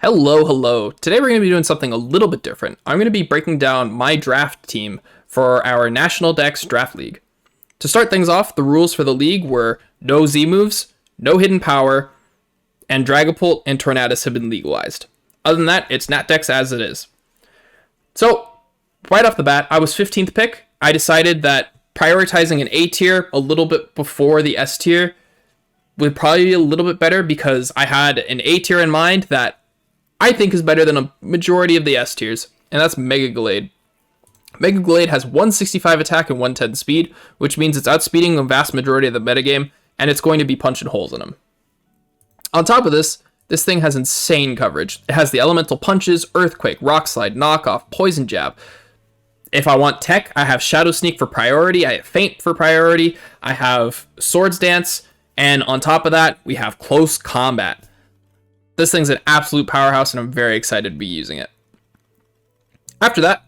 Hello. Today we're going to be doing something a little bit different. I'm going to be breaking down my draft team for our National Dex Draft League. To start things off, the rules for the league were no Z moves, no hidden power, and Dragapult and Tornadus have been legalized. Other than that, it's Nat Dex as it is. So, right off the bat, I was 15th pick. I decided that prioritizing an A tier a little bit before the S tier would probably be a little bit better because I had an A tier in mind that I think is better than a majority of the S tiers, and that's Mega Glade. Mega Glade has 165 attack and 110 speed, which means it's outspeeding the vast majority of the metagame, and it's going to be punching holes in them. On top of this thing has insane coverage. It has the elemental punches, Earthquake, Rock Slide, Knockoff, Poison Jab. If I want tech, I have Shadow Sneak for priority, I have Feint for priority, I have Swords Dance, and on top of that, we have Close Combat. This thing's an absolute powerhouse, and I'm very excited to be using it. After that,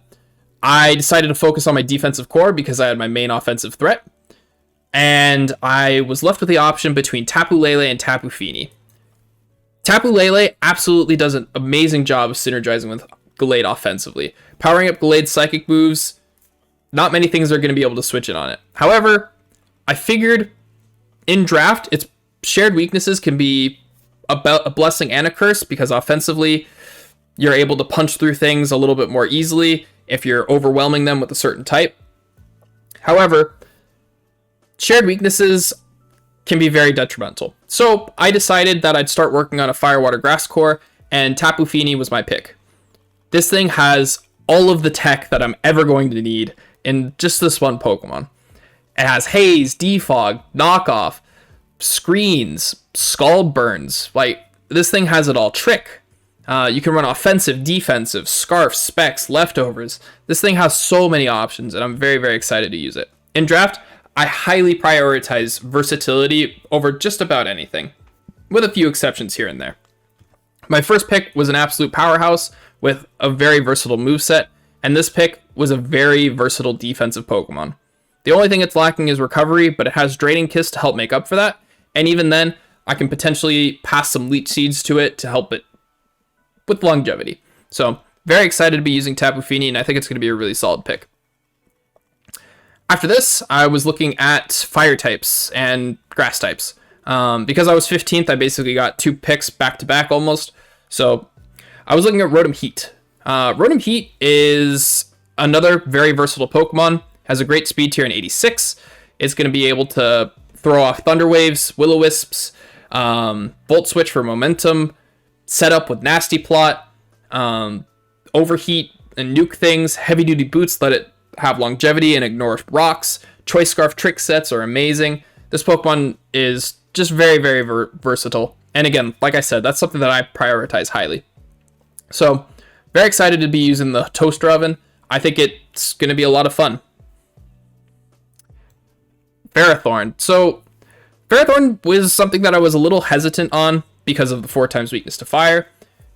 I decided to focus on my defensive core because I had my main offensive threat, and I was left with the option between Tapu Lele and Tapu Fini. Tapu Lele absolutely does an amazing job of synergizing with Glade offensively. Powering up Glade's psychic moves, not many things are going to be able to switch in on it. However, I figured in draft, its shared weaknesses can be a blessing and a curse because offensively, you're able to punch through things a little bit more easily if you're overwhelming them with a certain type. However, shared weaknesses can be very detrimental. So I decided that I'd start working on a Fire, Water, Grass core, and Tapu Fini was my pick. This thing has all of the tech that I'm ever going to need in just this one Pokemon. It has Haze, Defog, Knockoff, Screens, Scald Burns. Like, this thing has it all. Trick. You can run offensive, defensive, Scarf, Specs, Leftovers. This thing has so many options, and I'm very, very excited to use it. In draft, I highly prioritize versatility over just about anything, with a few exceptions here and there. My first pick was an absolute powerhouse with a very versatile moveset, and this pick was a very versatile defensive Pokemon. The only thing it's lacking is recovery, but it has Draining Kiss to help make up for that, and even then, I can potentially pass some Leech Seeds to it to help it with longevity. So, very excited to be using Tapu Fini, and I think it's going to be a really solid pick. After this, I was looking at fire types and grass types. Because I was 15th, I basically got two picks back-to-back almost. So, I was looking at Rotom Heat. Rotom Heat is another very versatile Pokemon, has a great speed tier in 86. It's going to be able to throw off Thunder Waves, Will-O-Wisps, Volt Switch for momentum, set up with Nasty Plot, Overheat and nuke things, Heavy Duty Boots let it have longevity and ignore rocks. Choice Scarf trick sets are amazing. This Pokemon is just very, very versatile. And again, like I said, that's something that I prioritize highly. So, very excited to be using the Toaster Oven. I think it's going to be a lot of fun. Ferrothorn. So, Ferrothorn was something that I was a little hesitant on because of the 4x weakness to fire.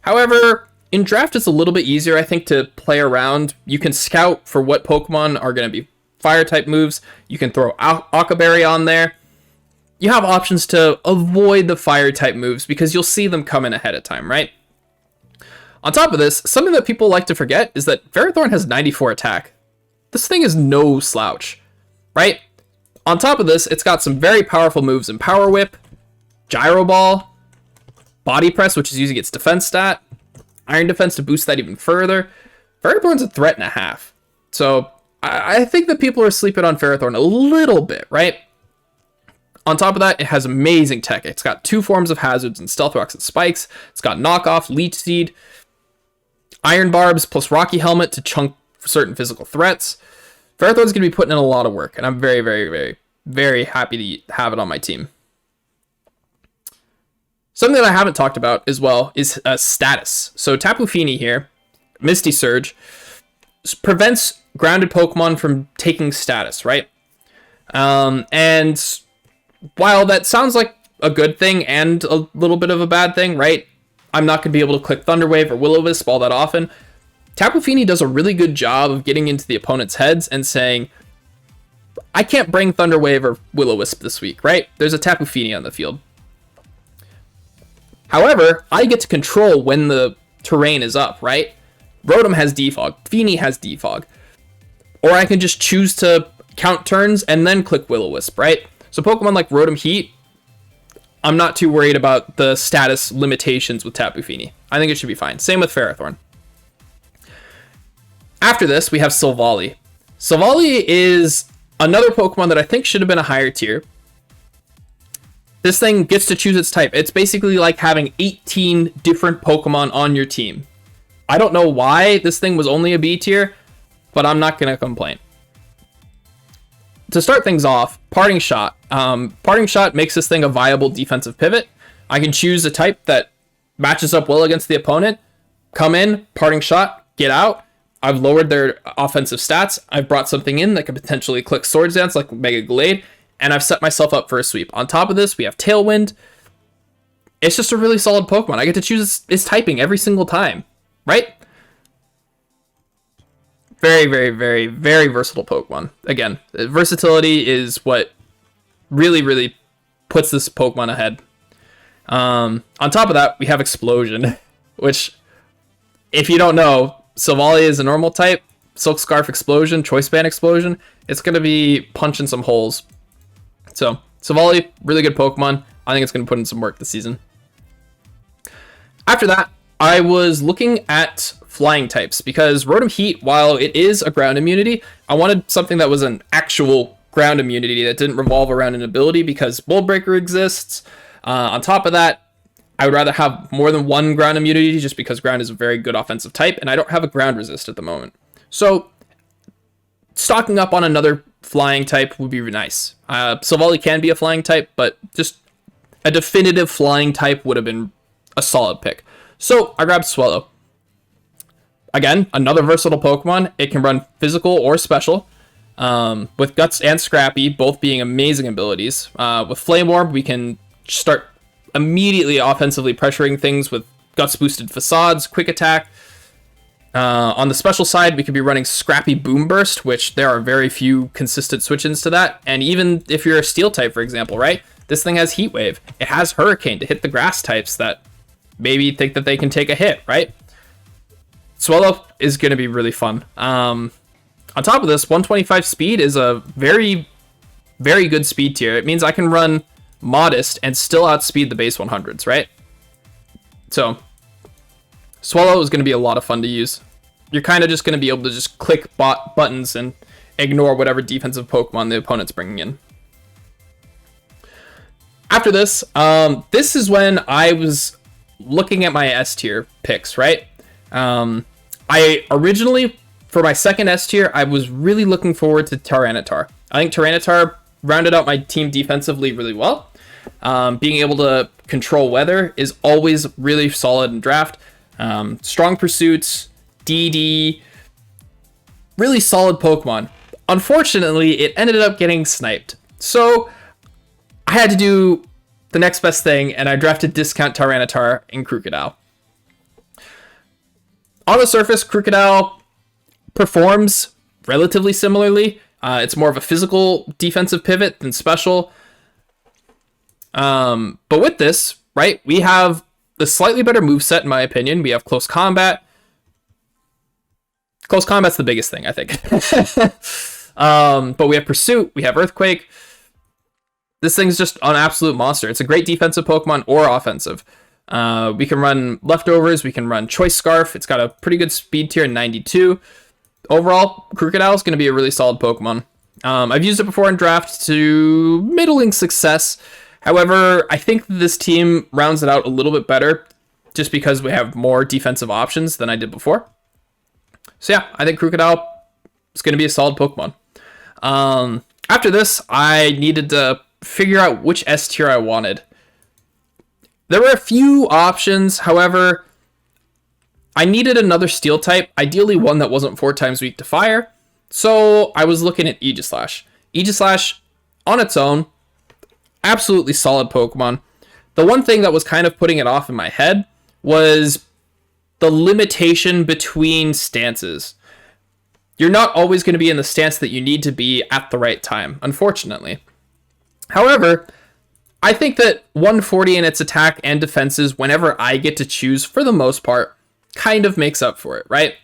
However, in draft, it's a little bit easier, I think, to play around. You can scout for what Pokemon are going to be fire-type moves. You can throw Occaberry on there. You have options to avoid the fire-type moves because you'll see them coming ahead of time, right? On top of this, something that people like to forget is that Ferrothorn has 94 attack. This thing is no slouch, right? On top of this, it's got some very powerful moves in Power Whip, Gyro Ball, Body Press, which is using its defense stat, Iron Defense to boost that even further. Ferrothorn's a threat and a half. So I think that people are sleeping on Ferrothorn a little bit, right? On top of that, it has amazing tech. It's got two forms of hazards and Stealth Rocks and Spikes. It's got Knockoff, Leech Seed, Iron Barbs, plus Rocky Helmet to chunk certain physical threats. Ferrothorn's going to be putting in a lot of work, and I'm very, very, very, very happy to have it on my team. Something that I haven't talked about as well is status. So Tapu Fini here, Misty Surge, prevents grounded Pokemon from taking status, right? And while that sounds like a good thing and a little bit of a bad thing, right? I'm not going to be able to click Thunder Wave or Will-O-Wisp all that often. Tapu Fini does a really good job of getting into the opponent's heads and saying, I can't bring Thunder Wave or Will-O-Wisp this week, right? There's a Tapu Fini on the field. However, I get to control when the terrain is up, right? Rotom has Defog, Feeny has Defog. Or I can just choose to count turns and then click Will-O-Wisp, right? So Pokemon like Rotom Heat, I'm not too worried about the status limitations with Tapu Fini. I think it should be fine. Same with Ferrothorn. After this, we have Silvally. Silvally is another Pokemon that I think should have been a higher tier. This thing gets to choose its type. It's basically like having 18 different Pokemon on your team. I don't know why this thing was only a B tier, but I'm not going to complain. To start things off, Parting Shot. Parting Shot makes this thing a viable defensive pivot. I can choose a type that matches up well against the opponent. Come in, Parting Shot, get out. I've lowered their offensive stats. I've brought something in that could potentially click Swords Dance like Mega Glade, and I've set myself up for a sweep. On top of this, we have Tailwind. It's just a really solid Pokemon. I get to choose its typing every single time, right? Very, very, very, very versatile Pokemon. Again, versatility is what really, really puts this Pokemon ahead. On top of that, we have Explosion, which, if you don't know, Silvally is a normal type. Silk Scarf Explosion, Choice Band Explosion. It's going to be punching some holes. So, Silvally, really good Pokemon. I think it's going to put in some work this season. After that, I was looking at flying types because Rotom Heat, while it is a ground immunity, I wanted something that was an actual ground immunity that didn't revolve around an ability because Mold Breaker exists. On top of that, I would rather have more than one ground immunity just because ground is a very good offensive type, and I don't have a ground resist at the moment. So, stocking up on another flying type would be nice. Silvally can be a flying type, but just a definitive flying type would have been a solid pick. So, I grabbed Swellow. Again, another versatile Pokemon. It can run physical or special, with Guts and Scrappy both being amazing abilities. With Flame Orb, we can start immediately offensively pressuring things with Guts boosted Facades, Quick Attack. On the special side, we could be running Scrappy Boom Burst, which there are very few consistent switch-ins to that. And even if you're a Steel type, for example, right? This thing has Heat Wave. It has Hurricane to hit the grass types that maybe think that they can take a hit, right? Swellow is going to be really fun. On top of this, 125 speed is a very, very good speed tier. It means I can run Modest and still outspeed the base 100s, right? So, Swellow is going to be a lot of fun to use. You're kind of just going to be able to just click buttons and ignore whatever defensive Pokemon the opponent's bringing in. After this, this is when I was looking at my S tier picks, right? I originally, for my second S tier, I was really looking forward to Tyranitar. I think Tyranitar rounded out my team defensively really well. Being able to control weather is always really solid in draft. Strong Pursuits, DD, really solid Pokemon. Unfortunately, it ended up getting sniped. So I had to do the next best thing, and I drafted Discount Tyranitar in Crocodile. On the surface, Crocodile performs relatively similarly. It's more of a physical defensive pivot than special. But with this, right, we have the slightly better moveset, in my opinion. We have Close Combat. Close Combat's the biggest thing, I think. But we have Pursuit, we have Earthquake. This thing's just an absolute monster. It's a great defensive Pokemon or offensive. We can run Leftovers, we can run Choice Scarf. It's got a pretty good speed tier, 92. Overall, Crocodile is going to be a really solid Pokemon. I've used it before in draft to middling success. However, I think this team rounds it out a little bit better just because we have more defensive options than I did before. So yeah, I think Crocodile is going to be a solid Pokemon. After this, I needed to figure out which S tier I wanted. There were a few options, however, I needed another Steel type, ideally one that wasn't 4 times weak to fire. So I was looking at Aegislash. Aegislash, on its own, absolutely solid Pokemon. The one thing that was kind of putting it off in my head was the limitation between stances. You're not always going to be in the stance that you need to be at the right time, unfortunately. However, I think that 140 in its attack and defenses, whenever I get to choose, for the most part, kind of makes up for it, right?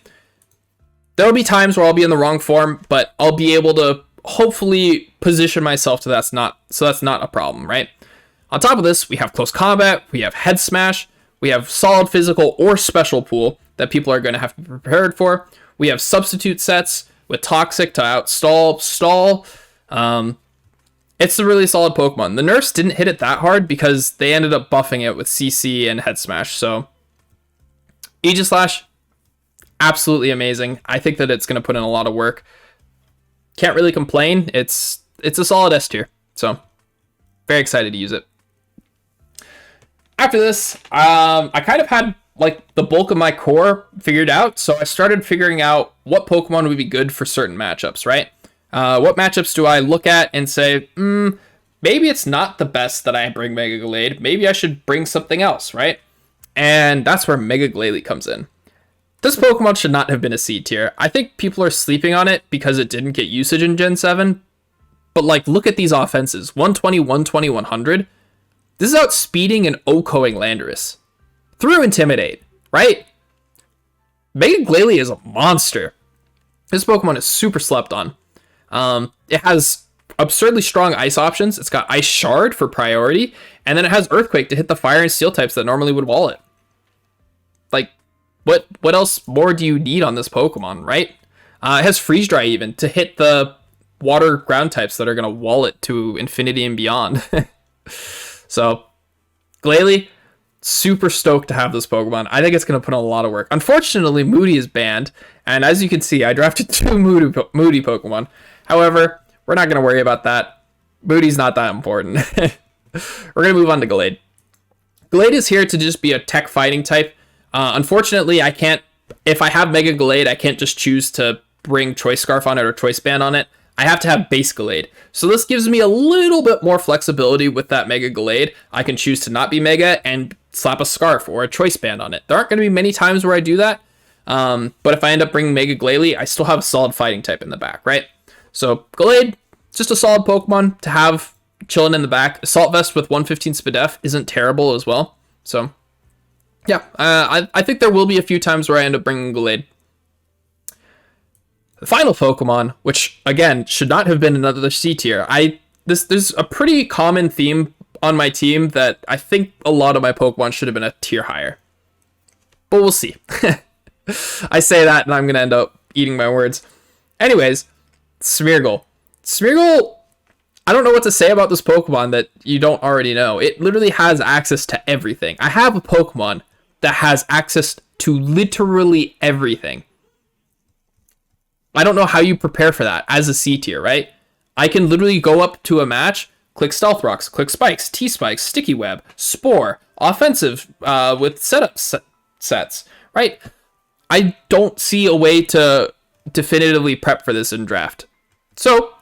There'll be times where I'll be in the wrong form, but I'll be able to hopefully position myself to that's not a problem, right? On top of this, we have close combat, we have head smash, we have solid physical or special pool that people are going to have to be prepared for. We have substitute sets with toxic to outstall, stall. It's a really solid Pokemon. The nerfs didn't hit it that hard because they ended up buffing it with CC and head smash. So Aegislash, absolutely amazing. I think that it's going to put in a lot of work. Can't really complain. It's a solid S tier. So very excited to use it. After this, I kind of had like the bulk of my core figured out. So I started figuring out what Pokemon would be good for certain matchups, right? What matchups do I look at and say, maybe it's not the best that I bring Mega Glade. Maybe I should bring something else, right? And that's where Mega Glalie comes in. This Pokemon should not have been a C tier. I think people are sleeping on it because it didn't get usage in Gen 7. But like, look at these offenses. 120, 120, 100. This is outspeeding and OHKOing Landorus. Through Intimidate, right? Mega Glalie is a monster. This Pokemon is super slept on. It has absurdly strong ice options. It's got Ice Shard for priority, and then it has Earthquake to hit the fire and steel types that normally would wall it. Like, what else more do you need on this Pokemon, right? It has Freeze Dry even to hit the water ground types that are going to wall it to infinity and beyond. So, Glalie, super stoked to have this Pokemon. I think it's going to put in a lot of work. Unfortunately, Moody is banned, and as you can see, I drafted 2 Moody Pokemon. However, we're not going to worry about that. Moody's not that important. We're going to move on to Glade. Glade is here to just be a tech fighting type. Unfortunately, I can't, if I have Mega Glade, I can't just choose to bring Choice Scarf on it or Choice Band on it. I have to have base Glade. So this gives me a little bit more flexibility with that Mega Glade. I can choose to not be Mega and slap a Scarf or a Choice Band on it. There aren't going to be many times where I do that. But if I end up bringing Mega Glalie, I still have a solid fighting type in the back, right? So Glade, just a solid Pokemon to have chilling in the back. Assault Vest with 115 Spadef isn't terrible as well. So yeah, I think there will be a few times where I end up bringing Glade. The final Pokemon, which again should not have been another C tier. There's a pretty common theme on my team that I think a lot of my Pokemon should have been a tier higher. But we'll see. I say that and I'm gonna end up eating my words. Anyways, Smeargle. Smeargle, I don't know what to say about this Pokemon that you don't already know. It literally has access to everything. I have a Pokemon that has access to literally everything. I don't know how you prepare for that as a C tier, right? I can literally go up to a match, click Stealth Rocks, click Spikes, T-Spikes, Sticky Web, Spore, Offensive with setup sets, right? I don't see a way to definitively prep for this in draft. So,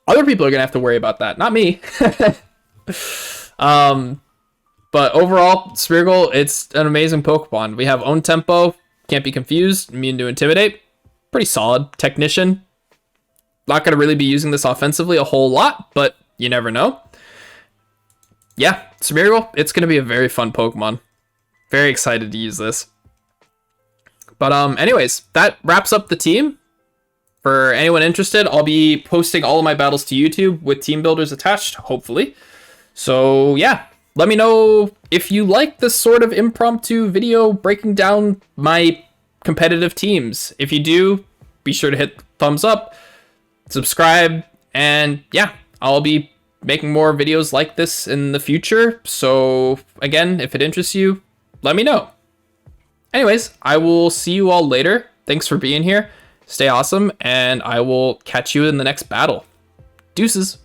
other people are going to have to worry about that, not me. But overall, Smeargle, it's an amazing Pokemon. We have Own Tempo, can't be confused, immune to Intimidate. Pretty solid. Technician. Not going to really be using this offensively a whole lot, but you never know. Yeah, Smeargle, it's going to be a very fun Pokemon. Very excited to use this. But anyways, that wraps up the team. For anyone interested, I'll be posting all of my battles to YouTube with team builders attached, hopefully. So yeah, let me know if you like this sort of impromptu video breaking down my competitive teams. If you do, be sure to hit thumbs up, subscribe, and yeah, I'll be making more videos like this in the future. So again, if it interests you, let me know. Anyways, I will see you all later. Thanks for being here. Stay awesome, and I will catch you in the next battle. Deuces.